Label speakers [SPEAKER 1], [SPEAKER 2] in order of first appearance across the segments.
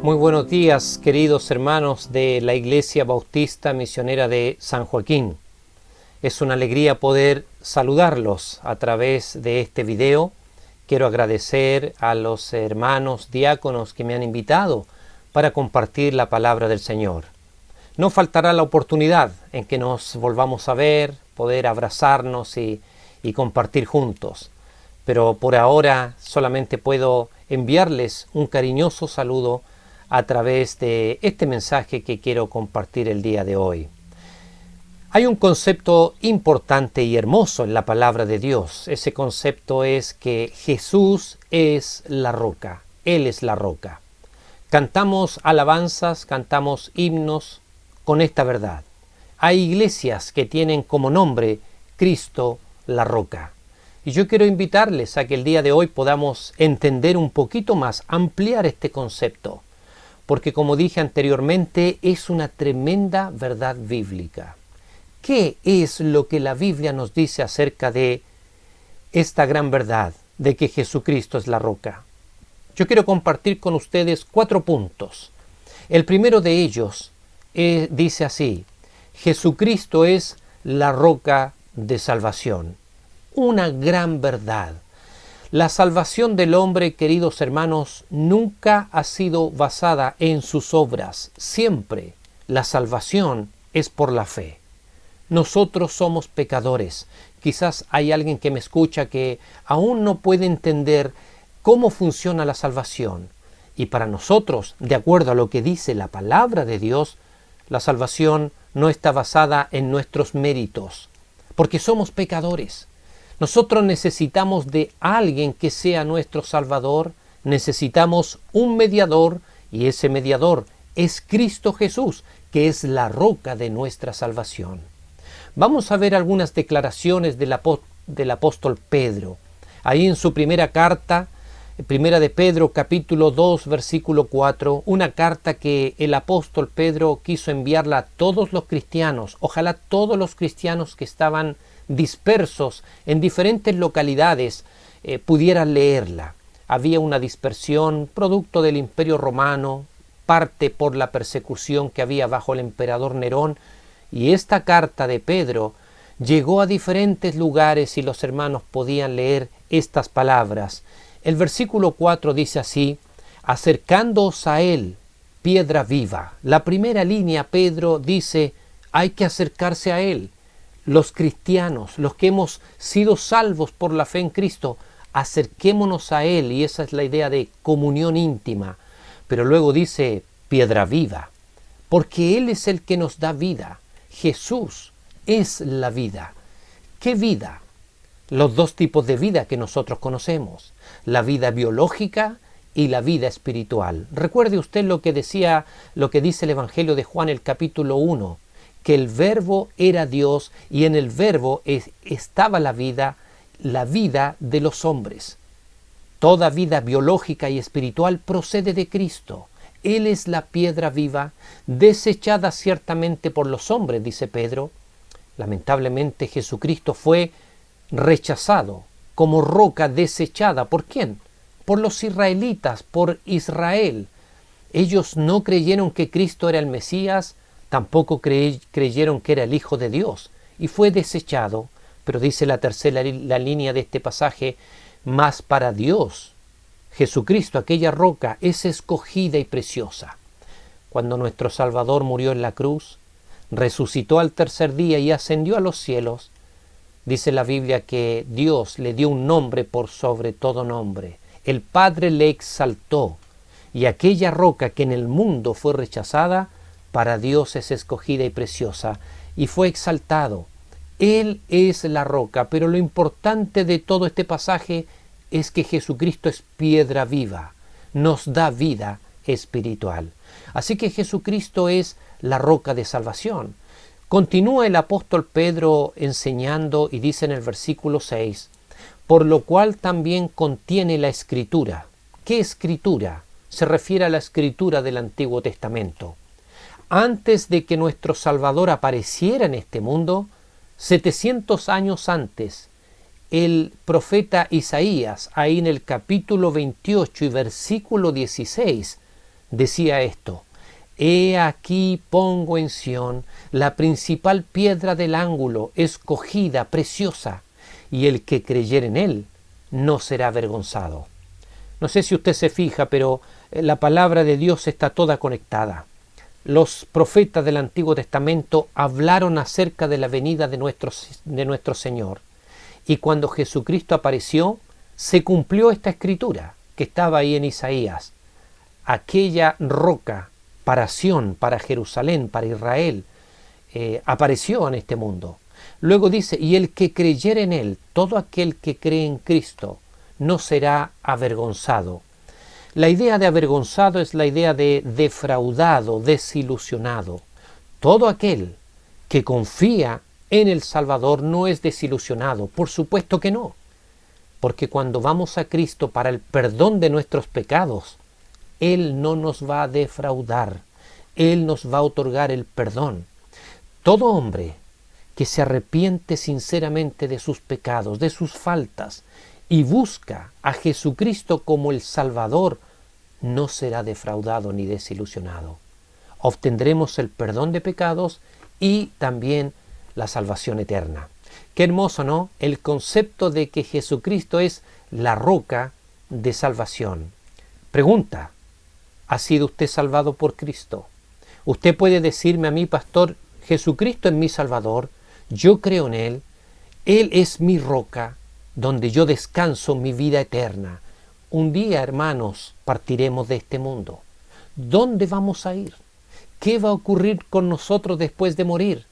[SPEAKER 1] Muy buenos días, queridos hermanos de la Iglesia Bautista Misionera de San Joaquín. Es una alegría poder saludarlos a través de este video. Quiero agradecer a los hermanos diáconos que me han invitado para compartir la palabra del Señor. No faltará la oportunidad en que nos volvamos a ver, poder abrazarnos y compartir juntos. Pero por ahora solamente puedo enviarles un cariñoso saludo a través de este mensaje que quiero compartir el día de hoy. Hay un concepto importante y hermoso en la palabra de Dios. Ese concepto es que Jesús es la roca. Él es la roca. Cantamos alabanzas, cantamos himnos con esta verdad. Hay iglesias que tienen como nombre Cristo la roca. Y yo quiero invitarles a que el día de hoy podamos entender un poquito más, ampliar este concepto. Porque como dije anteriormente, es una tremenda verdad bíblica. ¿Qué es lo que la Biblia nos dice acerca de esta gran verdad de que Jesucristo es la roca? Yo quiero compartir con ustedes 4 puntos. El primero de ellos dice así: Jesucristo es la roca de salvación. Una gran verdad. La salvación del hombre, queridos hermanos, nunca ha sido basada en sus obras. Siempre la salvación es por la fe. Nosotros somos pecadores. Quizás hay alguien que me escucha que aún no puede entender cómo funciona la salvación. Y para nosotros, de acuerdo a lo que dice la palabra de Dios, la salvación no está basada en nuestros méritos, porque somos pecadores. Nosotros necesitamos de alguien que sea nuestro Salvador, necesitamos un mediador, y ese mediador es Cristo Jesús, que es la roca de nuestra salvación. Vamos a ver algunas declaraciones del apóstol Pedro. Ahí en su primera carta, primera de Pedro, capítulo 2, versículo 4, una carta que el apóstol Pedro quiso enviarla a todos los cristianos, ojalá todos los cristianos que estaban dispersos en diferentes localidades pudieran leerla. Había una dispersión producto del Imperio Romano, parte por la persecución que había bajo el emperador Nerón, y esta carta de Pedro llegó a diferentes lugares y los hermanos podían leer estas palabras. El versículo 4 dice así: acercándoos a él, piedra viva. La primera línea, Pedro dice, hay que acercarse a él. Los cristianos, los que hemos sido salvos por la fe en Cristo, acerquémonos a Él, y esa es la idea de comunión íntima. Pero luego dice piedra viva, porque Él es el que nos da vida. Jesús es la vida. ¿Qué vida? Los 2 tipos de vida que nosotros conocemos, la vida biológica y la vida espiritual. Recuerde usted lo que dice el Evangelio de Juan, el capítulo 1, que el verbo era Dios y en el verbo estaba la vida de los hombres. Toda vida biológica y espiritual procede de Cristo. Él es la piedra viva, desechada ciertamente por los hombres, dice Pedro. Lamentablemente Jesucristo fue rechazado como roca desechada. ¿Por quién? Por los israelitas, por Israel. Ellos no creyeron que Cristo era el Mesías, tampoco creyeron que era el Hijo de Dios, y fue desechado. Pero dice la línea de este pasaje: mas para Dios, Jesucristo, aquella roca, es escogida y preciosa. Cuando nuestro Salvador murió en la cruz, resucitó al tercer día y ascendió a los cielos, dice la Biblia que Dios le dio un nombre por sobre todo nombre. El Padre le exaltó, y aquella roca que en el mundo fue rechazada, para Dios es escogida y preciosa, y fue exaltado. Él es la roca, pero lo importante de todo este pasaje es que Jesucristo es piedra viva, nos da vida espiritual. Así que Jesucristo es la roca de salvación. Continúa el apóstol Pedro enseñando y dice en el versículo 6, por lo cual también contiene la Escritura. ¿Qué Escritura? Se refiere a la Escritura del Antiguo Testamento. Antes de que nuestro Salvador apareciera en este mundo, 700 años antes, el profeta Isaías, ahí en el capítulo 28 y versículo 16, decía esto: He aquí pongo en Sión la principal piedra del ángulo, escogida, preciosa, y el que creyere en él no será avergonzado. No sé si usted se fija, pero la palabra de Dios está toda conectada. Los profetas del Antiguo Testamento hablaron acerca de la venida de nuestro Señor. Y cuando Jesucristo apareció, se cumplió esta escritura que estaba ahí en Isaías. Aquella roca para Sión, para Jerusalén, para Israel, apareció en este mundo. Luego dice, y el que creyere en él, todo aquel que cree en Cristo, no será avergonzado. La idea de avergonzado es la idea de defraudado, desilusionado. Todo aquel que confía en el Salvador no es desilusionado, por supuesto que no. Porque cuando vamos a Cristo para el perdón de nuestros pecados, Él no nos va a defraudar, Él nos va a otorgar el perdón. Todo hombre que se arrepiente sinceramente de sus pecados, de sus faltas, y busca a Jesucristo como el Salvador, no será defraudado ni desilusionado. Obtendremos el perdón de pecados y también la salvación eterna. Qué hermoso, ¿no? El concepto de que Jesucristo es la roca de salvación. Pregunta: ¿ha sido usted salvado por Cristo? Usted puede decirme a mí, pastor, Jesucristo es mi Salvador, yo creo en Él es mi roca, donde yo descanso mi vida eterna. Un día, hermanos, partiremos de este mundo. ¿Dónde vamos a ir? ¿Qué va a ocurrir con nosotros después de morir?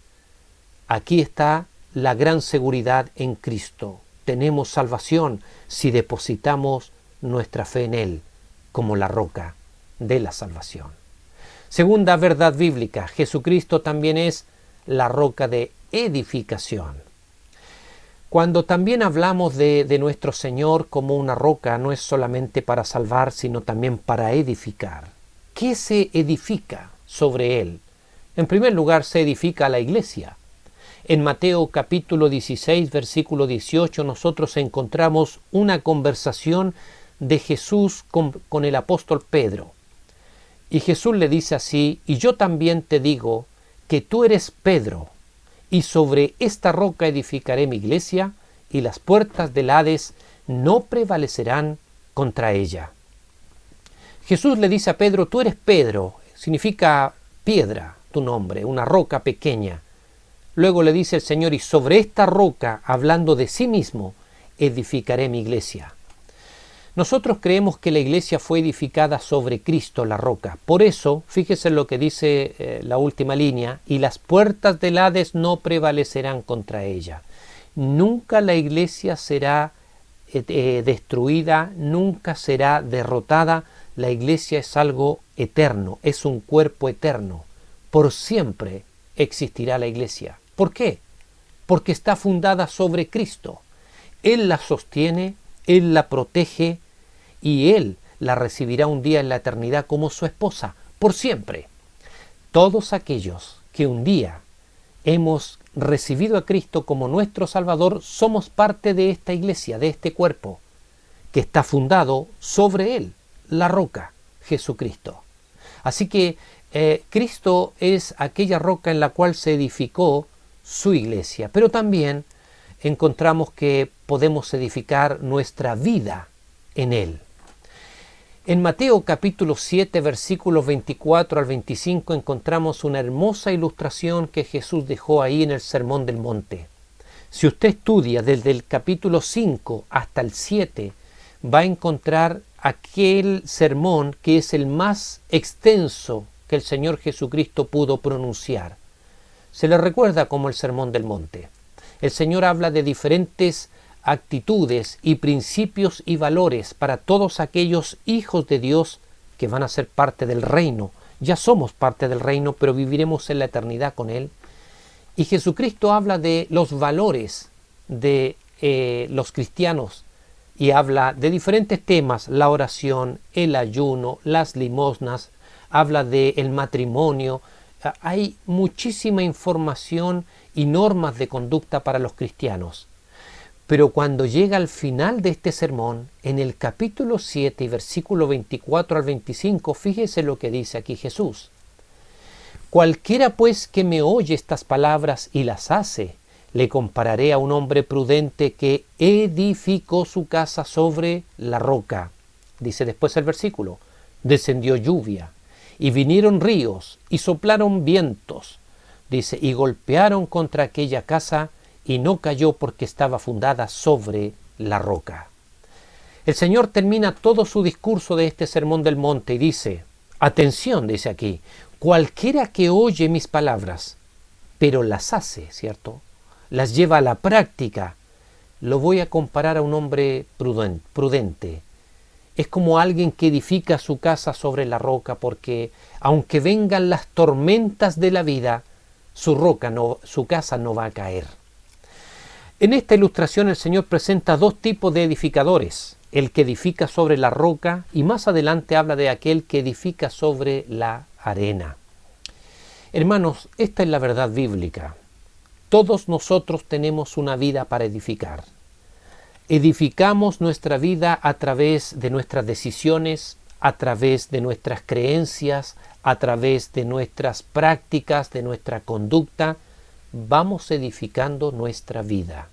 [SPEAKER 1] Aquí está la gran seguridad en Cristo. Tenemos salvación si depositamos nuestra fe en Él como la roca de la salvación. Segunda verdad bíblica: Jesucristo también es la roca de edificación. Cuando también hablamos de nuestro Señor como una roca, no es solamente para salvar, sino también para edificar. ¿Qué se edifica sobre Él? En primer lugar, se edifica la iglesia. En Mateo capítulo 16, versículo 18, nosotros encontramos una conversación de Jesús con el apóstol Pedro. Y Jesús le dice así: y yo también te digo que tú eres Pedro, y sobre esta roca edificaré mi iglesia, y las puertas del Hades no prevalecerán contra ella. Jesús le dice a Pedro: tú eres Pedro, significa piedra, tu nombre, una roca pequeña. Luego le dice el Señor: y sobre esta roca, hablando de sí mismo, edificaré mi iglesia. Nosotros creemos que la iglesia fue edificada sobre Cristo, la roca. Por eso, fíjese en lo que dice la última línea: y las puertas del Hades no prevalecerán contra ella. Nunca la iglesia será destruida, nunca será derrotada. La iglesia es algo eterno, es un cuerpo eterno. Por siempre existirá la iglesia. ¿Por qué? Porque está fundada sobre Cristo. Él la sostiene, Él la protege, y Él la recibirá un día en la eternidad como su esposa, por siempre. Todos aquellos que un día hemos recibido a Cristo como nuestro Salvador, somos parte de esta iglesia, de este cuerpo, que está fundado sobre Él, la roca, Jesucristo. Así que Cristo es aquella roca en la cual se edificó su iglesia, pero también encontramos que podemos edificar nuestra vida en Él. En Mateo capítulo 7, versículos 24 al 25, encontramos una hermosa ilustración que Jesús dejó ahí en el Sermón del Monte. Si usted estudia desde el capítulo 5 hasta el 7, va a encontrar aquel sermón que es el más extenso que el Señor Jesucristo pudo pronunciar. Se le recuerda como el Sermón del Monte. El Señor habla de diferentes actitudes y principios y valores para todos aquellos hijos de Dios que van a ser parte del reino. Ya somos parte del reino, pero viviremos en la eternidad con Él. Y Jesucristo habla de los valores de los cristianos y habla de diferentes temas: la oración, el ayuno, las limosnas, habla del matrimonio. Hay muchísima información y normas de conducta para los cristianos. Pero cuando llega al final de este sermón, en el capítulo 7 y versículo 24 al 25, fíjese lo que dice aquí Jesús. Cualquiera pues que me oye estas palabras y las hace, le compararé a un hombre prudente que edificó su casa sobre la roca. Dice después el versículo, descendió lluvia, y vinieron ríos, y soplaron vientos. Dice, y golpearon contra aquella casa, y no cayó porque estaba fundada sobre la roca. El Señor termina todo su discurso de este sermón del monte y dice, atención, dice aquí, cualquiera que oye mis palabras, pero las hace, ¿cierto? Las lleva a la práctica, lo voy a comparar a un hombre prudente. Es como alguien que edifica su casa sobre la roca, porque aunque vengan las tormentas de la vida, su casa no va a caer. En esta ilustración el Señor presenta dos tipos de edificadores, el que edifica sobre la roca y más adelante habla de aquel que edifica sobre la arena. Hermanos, esta es la verdad bíblica. Todos nosotros tenemos una vida para edificar. Edificamos nuestra vida a través de nuestras decisiones, a través de nuestras creencias, a través de nuestras prácticas, de nuestra conducta. Vamos edificando nuestra vida.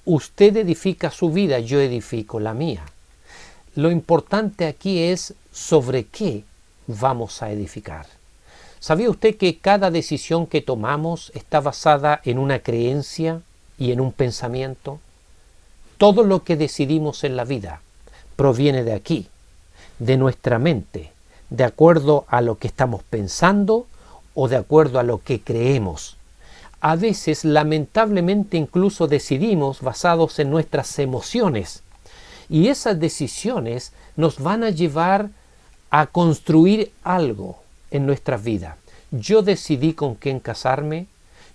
[SPEAKER 1] Usted edifica su vida, yo edifico la mía. Lo importante aquí es sobre qué vamos a edificar. ¿Sabía usted que cada decisión que tomamos está basada en una creencia y en un pensamiento? Todo lo que decidimos en la vida proviene de aquí, de nuestra mente, de acuerdo a lo que estamos pensando o de acuerdo a lo que creemos. A veces, lamentablemente, incluso decidimos basados en nuestras emociones. Y esas decisiones nos van a llevar a construir algo en nuestras vidas. Yo decidí con quién casarme,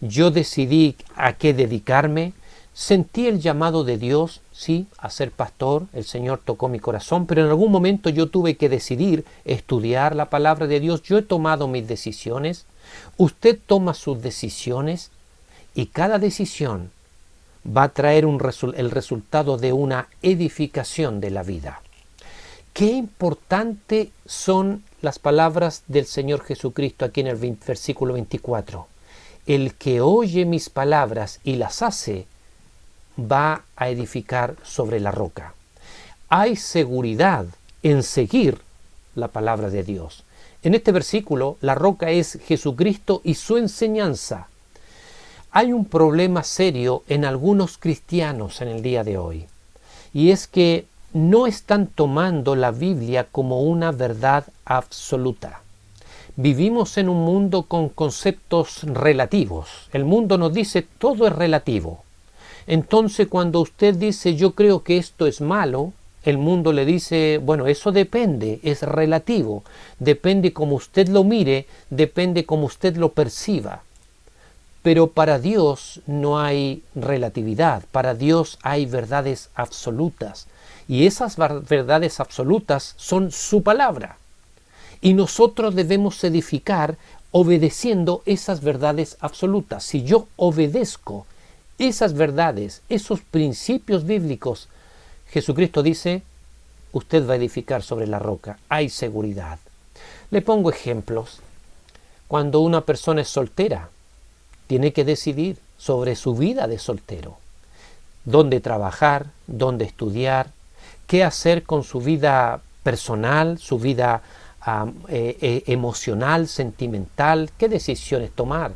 [SPEAKER 1] yo decidí a qué dedicarme, sentí el llamado de Dios, sí, a ser pastor, el Señor tocó mi corazón, pero en algún momento yo tuve que decidir estudiar la palabra de Dios, yo he tomado mis decisiones, usted toma sus decisiones y cada decisión va a traer el resultado de una edificación de la vida. Qué importante son las palabras del Señor Jesucristo aquí en el versículo 24. El que oye mis palabras y las hace, va a edificar sobre la roca. Hay seguridad en seguir la palabra de Dios. En este versículo, la roca es Jesucristo y su enseñanza. Hay un problema serio en algunos cristianos en el día de hoy, y es que no están tomando la Biblia como una verdad absoluta. Vivimos en un mundo con conceptos relativos. El mundo nos dice todo es relativo. Entonces, cuando usted dice yo creo que esto es malo, el mundo le dice, bueno, eso depende, es relativo. Depende cómo usted lo mire, depende cómo usted lo perciba. Pero para Dios no hay relatividad, para Dios hay verdades absolutas. Y esas verdades absolutas son su palabra. Y nosotros debemos edificar obedeciendo esas verdades absolutas. Si yo obedezco esas verdades, esos principios bíblicos, Jesucristo dice, usted va a edificar sobre la roca, hay seguridad. Le pongo ejemplos. Cuando una persona es soltera, tiene que decidir sobre su vida de soltero. Dónde trabajar, dónde estudiar, qué hacer con su vida personal, su vida emocional, sentimental, qué decisiones tomar.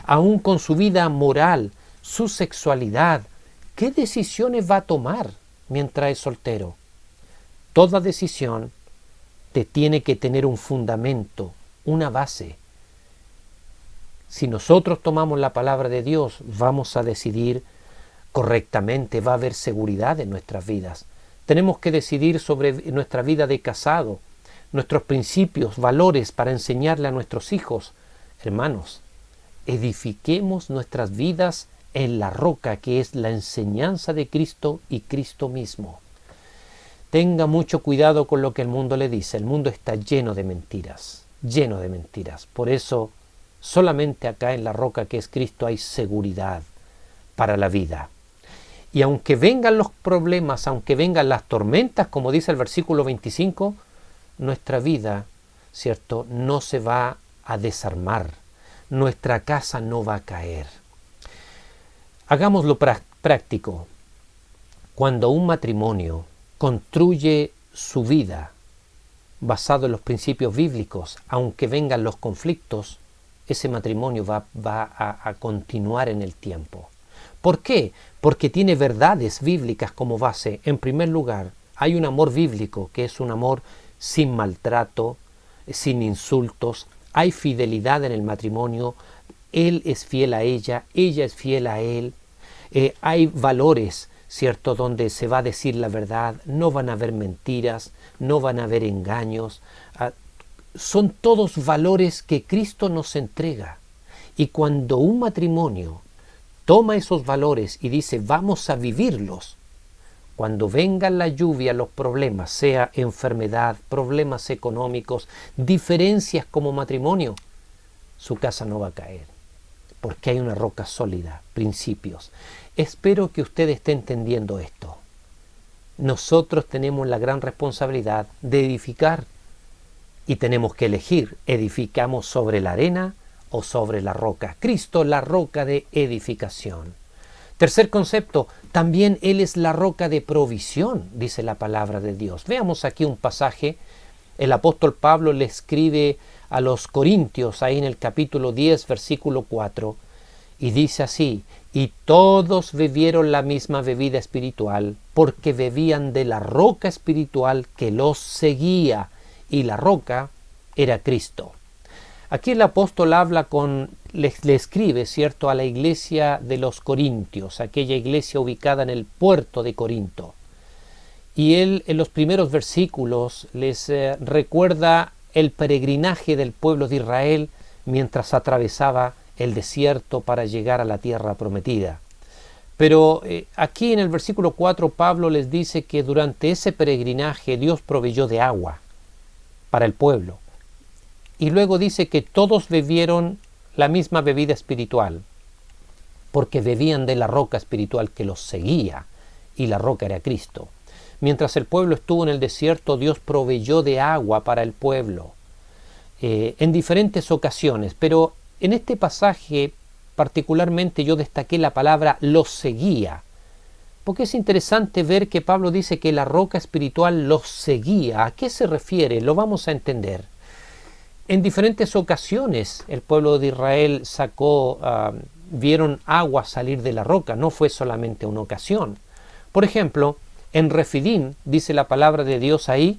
[SPEAKER 1] Aún con su vida moral, su sexualidad, qué decisiones va a tomar mientras es soltero. Toda decisión te tiene que tener un fundamento, una base. Si nosotros tomamos la palabra de Dios, vamos a decidir correctamente, va a haber seguridad en nuestras vidas. Tenemos que decidir sobre nuestra vida de casado, nuestros principios, valores para enseñarle a nuestros hijos. Hermanos, edifiquemos nuestras vidas en la roca que es la enseñanza de Cristo y Cristo mismo. Tenga mucho cuidado con lo que el mundo le dice. El mundo está lleno de mentiras, lleno de mentiras. Por eso, solamente acá en la roca que es Cristo hay seguridad para la vida. Y aunque vengan los problemas, aunque vengan las tormentas, como dice el versículo 25, nuestra vida, ¿cierto?, no se va a desarmar. Nuestra casa no va a caer. Hagámoslo práctico. Cuando un matrimonio construye su vida basado en los principios bíblicos, aunque vengan los conflictos, ese matrimonio va a continuar en el tiempo. ¿Por qué? Porque tiene verdades bíblicas como base. En primer lugar, hay un amor bíblico que es un amor sin maltrato, sin insultos. Hay fidelidad en el matrimonio. Él es fiel a ella es fiel a él. Hay valores, ¿cierto?, donde se va a decir la verdad. No van a haber mentiras, no van a haber engaños. Son todos valores que Cristo nos entrega. Y cuando un matrimonio toma esos valores y dice vamos a vivirlos, cuando venga la lluvia, los problemas, sea enfermedad, problemas económicos, diferencias como matrimonio, su casa no va a caer, porque hay una roca sólida, principios. Espero que usted esté entendiendo esto. Nosotros tenemos la gran responsabilidad de edificar y tenemos que elegir, ¿edificamos sobre la arena o sobre la roca? Cristo, la roca de edificación. Tercer concepto, también Él es la roca de provisión, dice la palabra de Dios. Veamos aquí un pasaje. El apóstol Pablo le escribe a los Corintios, ahí en el capítulo 10, versículo 4, y dice así: y todos bebieron la misma bebida espiritual, porque bebían de la roca espiritual que los seguía, y la roca era Cristo. Aquí el apóstol le escribe, ¿cierto?, a la iglesia de los Corintios, aquella iglesia ubicada en el puerto de Corinto. Y él en los primeros versículos les recuerda el peregrinaje del pueblo de Israel mientras atravesaba el desierto para llegar a la tierra prometida. Pero aquí en el versículo 4 Pablo les dice que durante ese peregrinaje Dios proveyó de agua para el pueblo. Y luego dice que todos bebieron la misma bebida espiritual, porque bebían de la roca espiritual que los seguía, y la roca era Cristo. Mientras el pueblo estuvo en el desierto, Dios proveyó de agua para el pueblo en diferentes ocasiones, pero en este pasaje particularmente yo destaqué la palabra los seguía, porque es interesante ver que Pablo dice que la roca espiritual los seguía. ¿A qué se refiere? Lo vamos a entender. En diferentes ocasiones el pueblo de Israel vieron agua salir de la roca, no fue solamente una ocasión. Por ejemplo, en Refidim dice la palabra de Dios ahí,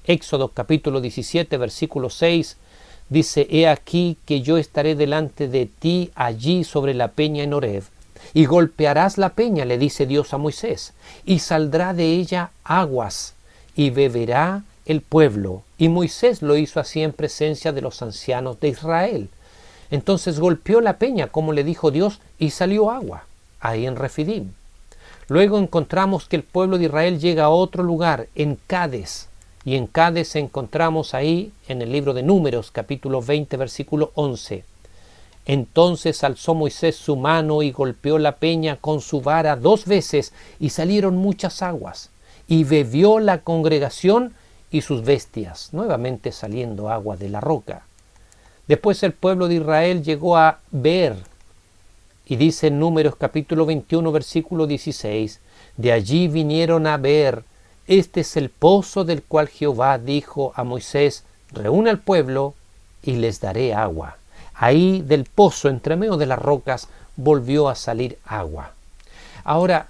[SPEAKER 1] Éxodo capítulo 17, versículo 6, dice: he aquí que yo estaré delante de ti allí sobre la peña en Horeb, y golpearás la peña, le dice Dios a Moisés, y saldrá de ella aguas, y beberá el pueblo. Y Moisés lo hizo así en presencia de los ancianos de Israel. Entonces golpeó la peña, como le dijo Dios, y salió agua, ahí en Refidim. Luego encontramos que el pueblo de Israel llega a otro lugar, en Cades, y en Cades encontramos ahí, en el libro de Números, capítulo 20, versículo 11. Entonces alzó Moisés su mano y golpeó la peña con su vara 2 veces, y salieron muchas aguas, y bebió la congregación y sus bestias, nuevamente saliendo agua de la roca. Después el pueblo de Israel llegó a Beer, y dice en Números capítulo 21, versículo 16, de allí vinieron a Beer, este es el pozo del cual Jehová dijo a Moisés, reúne al pueblo y les daré agua. Ahí del pozo, entre medio de las rocas, volvió a salir agua. Ahora,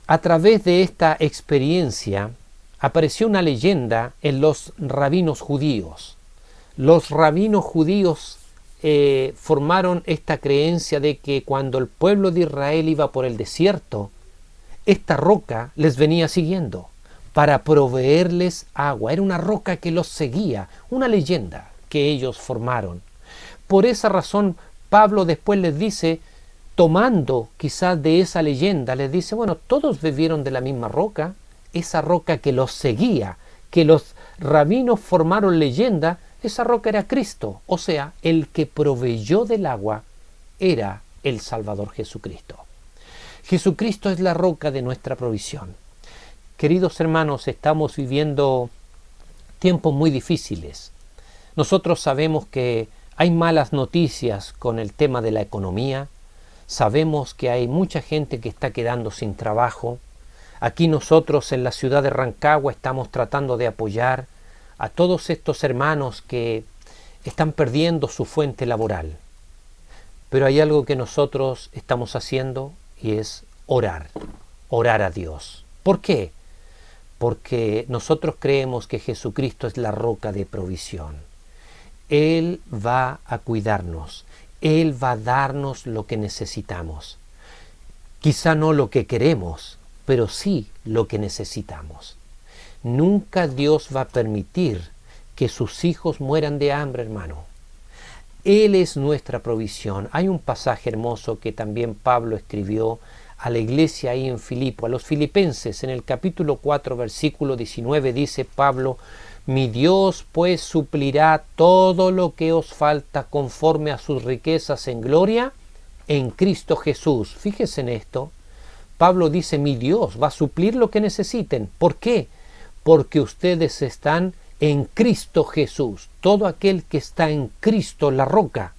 [SPEAKER 1] a través de esta experiencia, apareció una leyenda en los rabinos judíos. Los rabinos judíos formaron esta creencia de que cuando el pueblo de Israel iba por el desierto, esta roca les venía siguiendo para proveerles agua. Era una roca que los seguía, una leyenda que ellos formaron. Por esa razón, Pablo después les dice, tomando quizás de esa leyenda, les dice, bueno, todos bebieron de la misma roca, esa roca que los seguía, que los rabinos formaron leyenda, esa roca era Cristo, o sea, el que proveyó del agua era el Salvador Jesucristo. Jesucristo es la roca de nuestra provisión. Queridos hermanos, estamos viviendo tiempos muy difíciles. Nosotros sabemos que hay malas noticias con el tema de la economía. Sabemos que hay mucha gente que está quedando sin trabajo. Aquí nosotros en la ciudad de Rancagua estamos tratando de apoyar a todos estos hermanos que están perdiendo su fuente laboral. Pero hay algo que nosotros estamos haciendo y es orar a Dios. ¿Por qué? Porque nosotros creemos que Jesucristo es la roca de provisión. Él va a cuidarnos, Él va a darnos lo que necesitamos. Quizá no lo que queremos, pero sí lo que necesitamos. Nunca Dios va a permitir que sus hijos mueran de hambre, hermano. Él es nuestra provisión. Hay un pasaje hermoso que también Pablo escribió a la iglesia ahí en Filipo, a los filipenses, en el capítulo 4, versículo 19, dice Pablo: mi Dios pues suplirá todo lo que os falta conforme a sus riquezas en gloria en Cristo Jesús. Fíjese en esto. Pablo dice: mi Dios va a suplir lo que necesiten. ¿Por qué? Porque ustedes están en Cristo Jesús. Todo aquel que está en Cristo, la roca,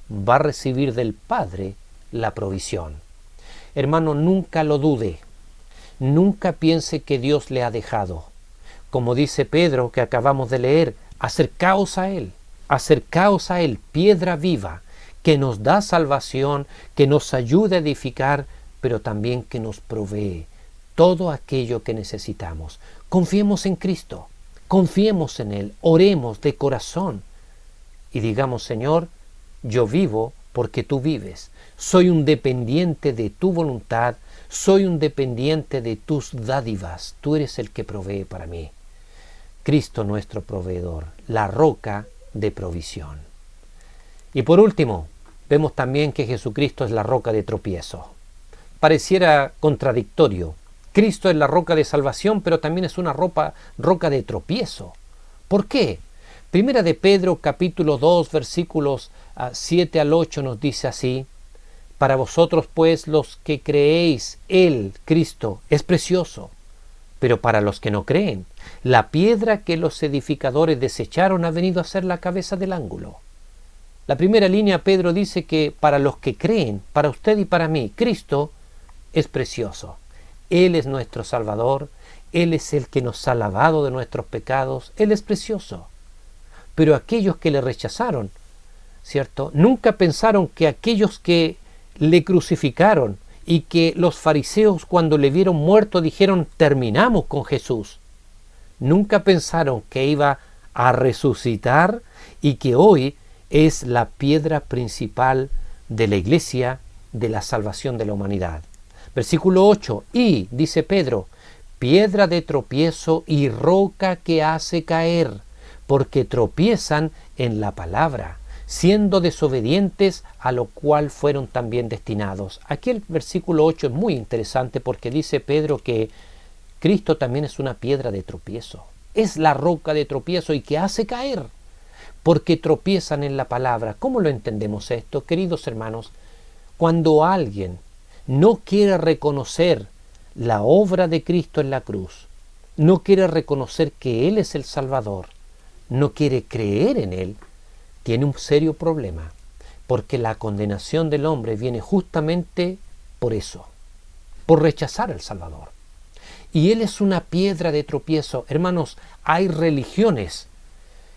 [SPEAKER 1] va a recibir del Padre la provisión. Hermano, nunca lo dude. Nunca piense que Dios le ha dejado. Como dice Pedro, que acabamos de leer, acercaos a Él, piedra viva, que nos da salvación, que nos ayuda a edificar, pero también que nos provee todo aquello que necesitamos. Confiemos en Cristo, confiemos en Él, oremos de corazón y digamos: Señor, yo vivo porque tú vives. Soy un dependiente de tu voluntad, soy un dependiente de tus dádivas. Tú eres el que provee para mí. Cristo nuestro proveedor, la roca de provisión. Y por último, vemos también que Jesucristo es la roca de tropiezo. Pareciera contradictorio. Cristo es la roca de salvación, pero también es una roca de tropiezo. ¿Por qué? Primera de Pedro, capítulo 2, versículos 7 al 8 nos dice así: para vosotros pues los que creéis, Él, Cristo, es precioso. Pero para los que no creen, la piedra que los edificadores desecharon ha venido a ser la cabeza del ángulo. La primera línea, Pedro dice que para los que creen, para usted y para mí, Cristo es precioso. Él es nuestro Salvador, Él es el que nos ha lavado de nuestros pecados, Él es precioso. Pero aquellos que le rechazaron, ¿cierto?, nunca pensaron que aquellos que le crucificaron y que los fariseos cuando le vieron muerto dijeron: terminamos con Jesús. Nunca pensaron que iba a resucitar y que hoy es la piedra principal de la iglesia, de la salvación de la humanidad. Versículo 8, y, dice Pedro, piedra de tropiezo y roca que hace caer, porque tropiezan en la palabra, siendo desobedientes, a lo cual fueron también destinados. Aquí el versículo 8 es muy interesante porque dice Pedro que Cristo también es una piedra de tropiezo. Es la roca de tropiezo y que hace caer, porque tropiezan en la palabra. ¿Cómo lo entendemos esto, queridos hermanos? Cuando alguien no quiere reconocer la obra de Cristo en la cruz, no quiere reconocer que Él es el Salvador, no quiere creer en Él, tiene un serio problema, porque la condenación del hombre viene justamente por eso, por rechazar al Salvador. Y Él es una piedra de tropiezo. Hermanos, hay religiones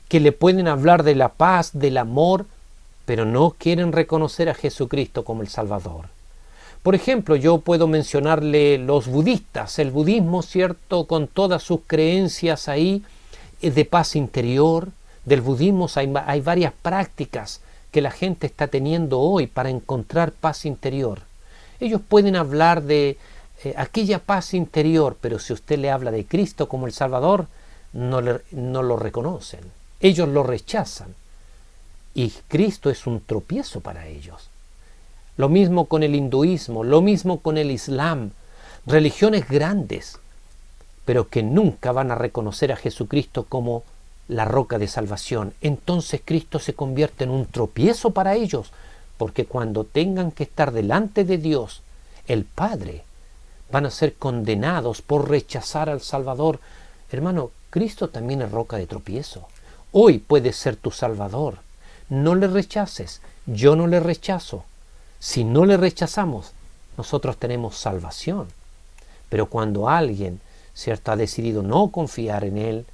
[SPEAKER 1] que le pueden hablar de la paz, del amor, pero no quieren reconocer a Jesucristo como el Salvador. Por ejemplo, yo puedo mencionarle los budistas, el budismo, ¿cierto?, con todas sus creencias ahí de paz interior. Del budismo hay varias prácticas que la gente está teniendo hoy para encontrar paz interior. Ellos pueden hablar de aquella paz interior, pero si usted le habla de Cristo como el Salvador, no lo reconocen. Ellos lo rechazan. Y Cristo es un tropiezo para ellos. Lo mismo con el hinduismo, lo mismo con el islam. Religiones grandes, pero que nunca van a reconocer a Jesucristo como la roca de salvación. Entonces Cristo se convierte en un tropiezo para ellos, porque cuando tengan que estar delante de Dios el Padre. Van a ser condenados por rechazar al Salvador. Hermano, Cristo también es roca de tropiezo. Hoy puede ser tu Salvador. No le rechaces. Yo no le rechazo. Si no le rechazamos, nosotros tenemos salvación. Pero cuando alguien, ¿cierto?, ha decidido no confiar en Él,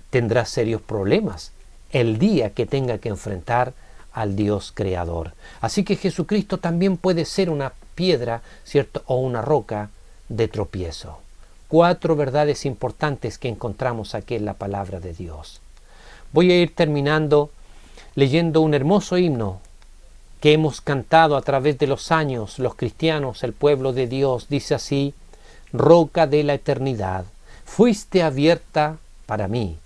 [SPEAKER 1] tendrá serios problemas el día que tenga que enfrentar al Dios creador. Así que Jesucristo también puede ser una piedra, ¿cierto?, o una roca de tropiezo. 4 verdades importantes que encontramos aquí en la palabra de Dios. Voy a ir terminando leyendo un hermoso himno que hemos cantado a través de los años, los cristianos, el pueblo de Dios. Dice así: roca de la eternidad, fuiste abierta para mí,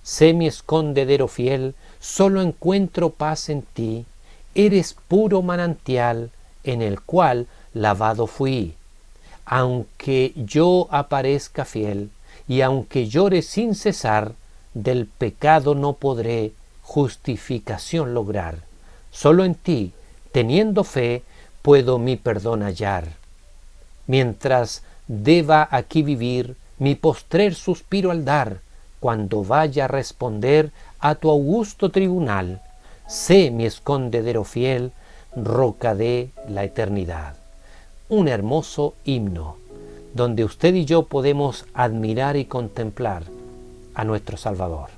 [SPEAKER 1] sé mi escondedero fiel, solo encuentro paz en ti, eres puro manantial en el cual lavado fui. Aunque yo aparezca fiel y aunque llore sin cesar, del pecado no podré justificación lograr. Solo en ti, teniendo fe, puedo mi perdón hallar. Mientras deba aquí vivir, mi postrer suspiro al dar, cuando vaya a responder a tu augusto tribunal, sé mi escondedero fiel, roca de la eternidad. Un hermoso himno, donde usted y yo podemos admirar y contemplar a nuestro Salvador.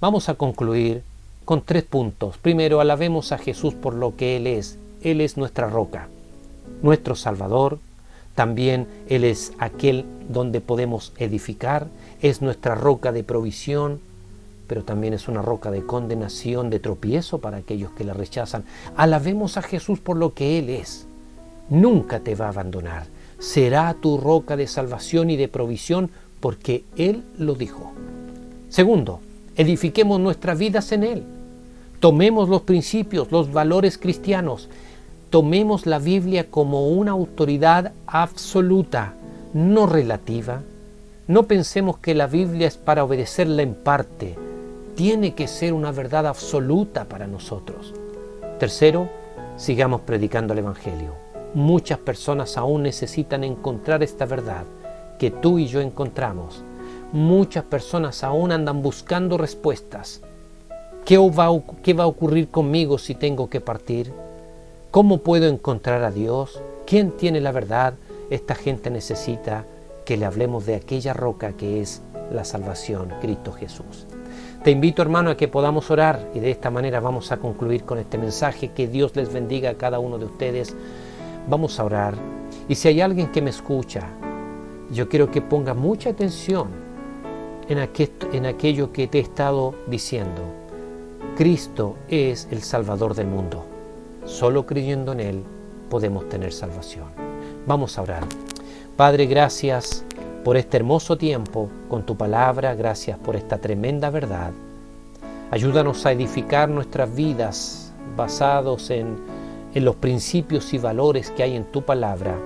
[SPEAKER 1] Vamos a concluir con 3 puntos. Primero, alabemos a Jesús por lo que Él es. Él es nuestra roca, nuestro Salvador. También Él es aquel donde podemos edificar, es nuestra roca de provisión, pero también es una roca de condenación, de tropiezo para aquellos que le rechazan. Alabemos a Jesús por lo que Él es. Nunca te va a abandonar. Será tu roca de salvación y de provisión porque Él lo dijo. Segundo, edifiquemos nuestras vidas en Él. Tomemos los principios, los valores cristianos. Tomemos la Biblia como una autoridad absoluta, no relativa. No pensemos que la Biblia es para obedecerla en parte. Tiene que ser una verdad absoluta para nosotros. Tercero, sigamos predicando el Evangelio. Muchas personas aún necesitan encontrar esta verdad que tú y yo encontramos. Muchas personas aún andan buscando respuestas. ¿Qué va a ocurrir conmigo si tengo que partir? ¿Cómo puedo encontrar a Dios? ¿Quién tiene la verdad? Esta gente necesita que le hablemos de aquella roca que es la salvación, Cristo Jesús. Te invito, hermano, a que podamos orar y de esta manera vamos a concluir con este mensaje. Que Dios les bendiga a cada uno de ustedes. Vamos a orar. Y si hay alguien que me escucha, yo quiero que ponga mucha atención en aquello que te he estado diciendo. Cristo es el Salvador del mundo. Solo creyendo en Él podemos tener salvación. Vamos a orar. Padre, gracias por este hermoso tiempo con tu palabra. Gracias por esta tremenda verdad. Ayúdanos a edificar nuestras vidas basados en los principios y valores que hay en tu palabra,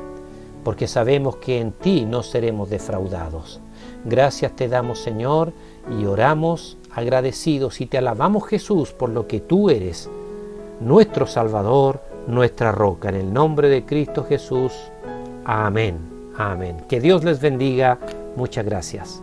[SPEAKER 1] porque sabemos que en ti no seremos defraudados. Gracias te damos, Señor, y oramos agradecidos y te alabamos, Jesús, por lo que tú eres, nuestro Salvador, nuestra roca. En el nombre de Cristo Jesús. Amén. Amén. Que Dios les bendiga. Muchas gracias.